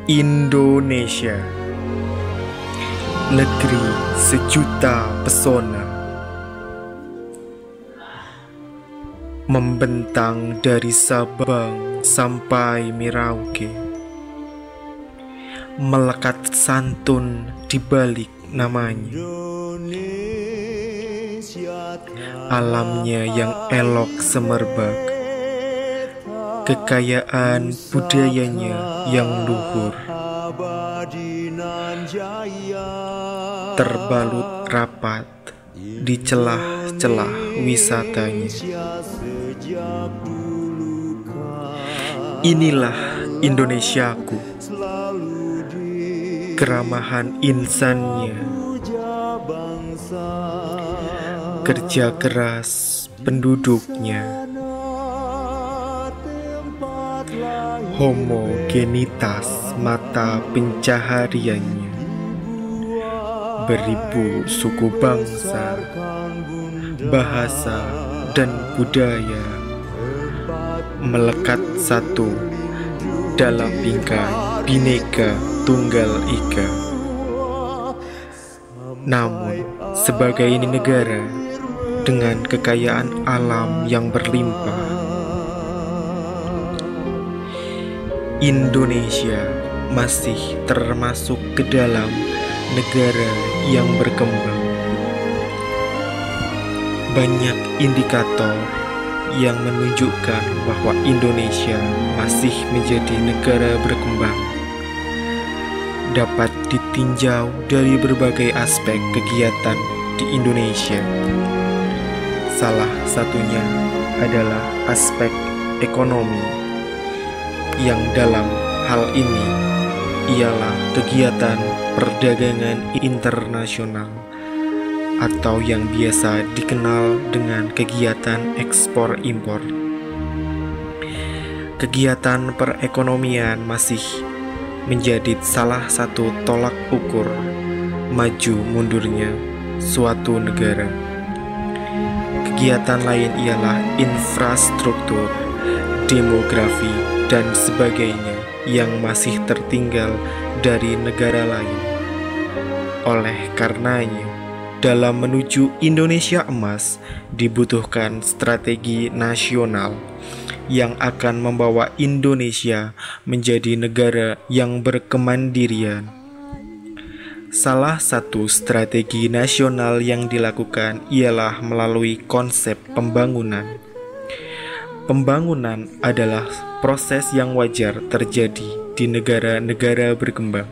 Indonesia, negeri sejuta pesona, membentang dari Sabang sampai Merauke, melekat santun di balik namanya. Alamnya yang elok semerbak, kekayaan budayanya yang luhur, terbalut rapat di celah-celah wisatanya. Inilah Indonesiaku, keramahan insannya, kerja keras penduduknya, homogenitas mata pencahariannya, beribu suku bangsa, bahasa dan budaya, melekat satu dalam bingkai Bhinneka Tunggal Ika. Namun sebagai negara dengan kekayaan alam yang berlimpah, Indonesia masih termasuk ke dalam negara yang berkembang. Banyak indikator yang menunjukkan bahwa Indonesia masih menjadi negara berkembang. Dapat ditinjau dari berbagai aspek kegiatan di Indonesia. Salah satunya adalah aspek ekonomi, yang dalam hal ini ialah kegiatan perdagangan internasional atau yang biasa dikenal dengan kegiatan ekspor impor. Kegiatan perekonomian masih menjadi salah satu tolak ukur maju mundurnya suatu negara. Kegiatan lain ialah infrastruktur, demografi, dan sebagainya yang masih tertinggal dari negara lain. Oleh karenanya, dalam menuju Indonesia emas dibutuhkan strategi nasional yang akan membawa Indonesia menjadi negara yang berkemandirian. Salah satu strategi nasional yang dilakukan ialah melalui konsep pembangunan. Pembangunan adalah proses yang wajar terjadi di negara-negara berkembang.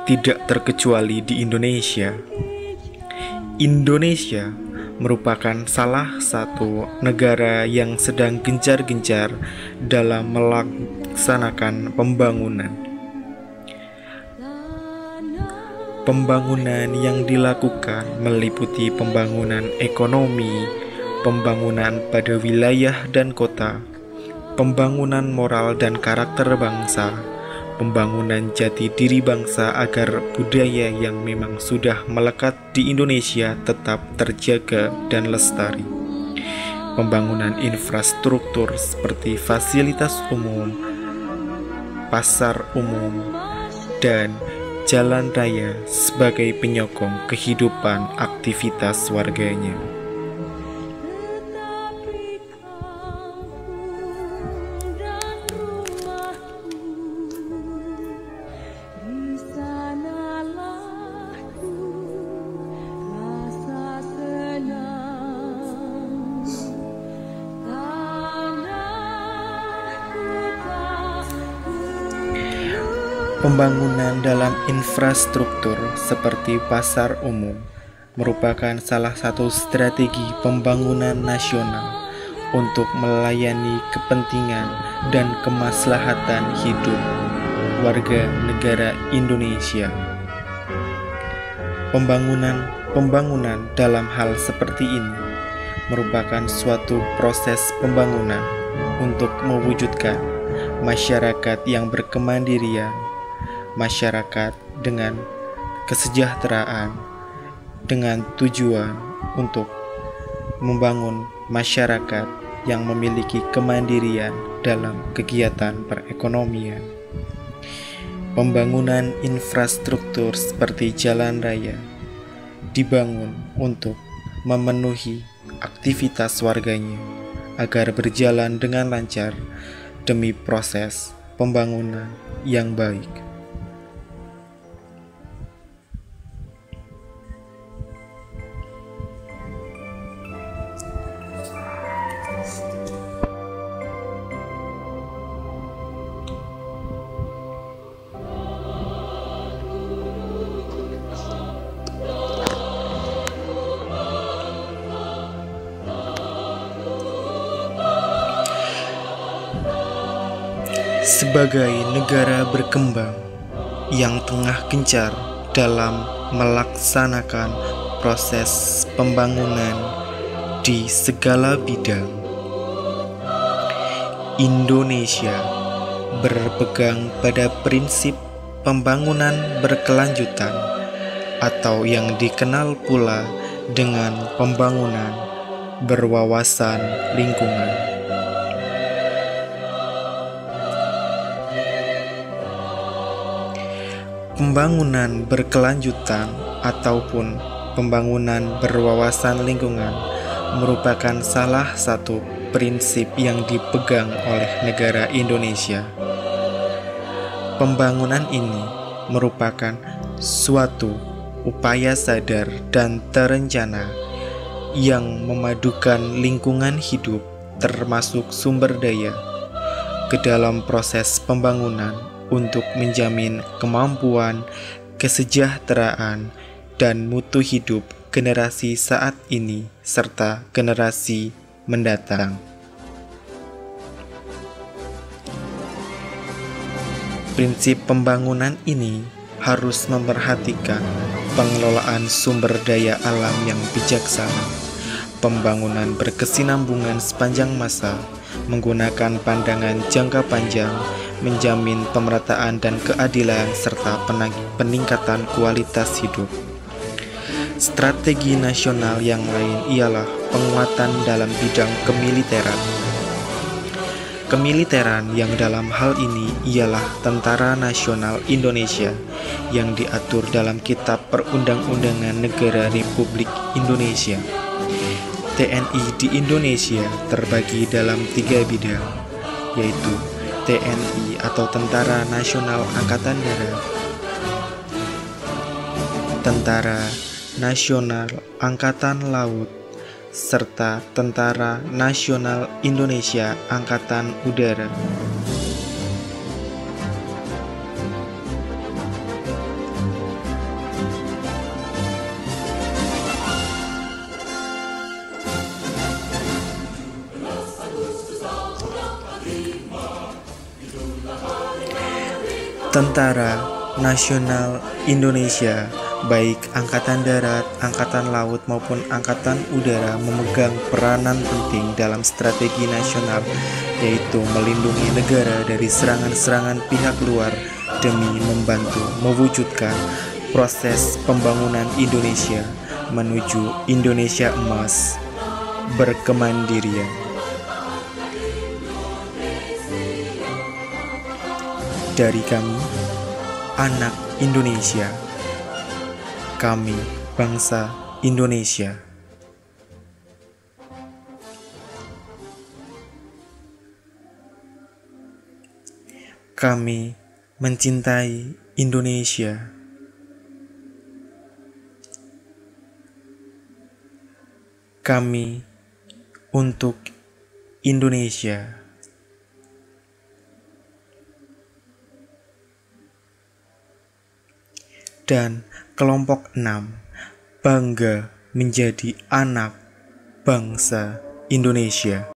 Tidak terkecuali di Indonesia. Indonesia merupakan salah satu negara yang sedang gencar-gencar dalam melaksanakan pembangunan. Pembangunan yang dilakukan meliputi pembangunan ekonomi, pembangunan pada wilayah dan kota, pembangunan moral dan karakter bangsa, pembangunan jati diri bangsa agar budaya yang memang sudah melekat di Indonesia tetap terjaga dan lestari, pembangunan infrastruktur seperti fasilitas umum, pasar umum, dan jalan raya sebagai penyokong kehidupan aktivitas warganya. Pembangunan dalam infrastruktur seperti pasar umum merupakan salah satu strategi pembangunan nasional untuk melayani kepentingan dan kemaslahatan hidup warga negara Indonesia. Pembangunan dalam hal seperti ini merupakan suatu proses pembangunan untuk mewujudkan masyarakat yang berkemandirian, masyarakat dengan kesejahteraan, dengan tujuan untuk membangun masyarakat yang memiliki kemandirian dalam kegiatan perekonomian. pembangunan infrastruktur seperti jalan raya dibangun untuk memenuhi aktivitas warganya agar berjalan dengan lancar demi proses pembangunan yang baik. Sebagai negara berkembang yang tengah gencar dalam melaksanakan proses pembangunan di segala bidang, Indonesia berpegang pada prinsip pembangunan berkelanjutan atau yang dikenal pula dengan pembangunan berwawasan lingkungan. Pembangunan berkelanjutan ataupun pembangunan berwawasan lingkungan merupakan salah satu prinsip yang dipegang oleh negara Indonesia. Pembangunan ini merupakan suatu upaya sadar dan terencana yang memadukan lingkungan hidup termasuk sumber daya ke dalam proses pembangunan untuk menjamin kemampuan, kesejahteraan, dan mutu hidup generasi saat ini serta generasi mendatang. Prinsip pembangunan ini harus memperhatikan pengelolaan sumber daya alam yang bijaksana, pembangunan berkesinambungan sepanjang masa, menggunakan pandangan jangka panjang, menjamin pemerataan dan keadilan serta peningkatan kualitas hidup. Strategi nasional yang lain ialah penguatan dalam bidang kemiliteran. Kemiliteran yang dalam hal ini ialah Tentara Nasional Indonesia yang diatur dalam Kitab Perundang-undangan Negara Republik Indonesia. TNI di Indonesia terbagi dalam 3 bidang, yaitu TNI atau Tentara Nasional Angkatan Darat, Tentara Nasional Angkatan Laut, serta Tentara Nasional Indonesia Angkatan Udara. Tentara Nasional Indonesia, baik Angkatan Darat, Angkatan Laut maupun Angkatan Udara memegang peranan penting dalam strategi nasional, yaitu melindungi negara dari serangan-serangan pihak luar demi membantu mewujudkan proses pembangunan Indonesia menuju Indonesia Emas berkemandirian. Dari kami, anak Indonesia, kami bangsa Indonesia. Kami mencintai Indonesia. Kami untuk Indonesia. Dan kelompok 6 bangga menjadi anak bangsa Indonesia.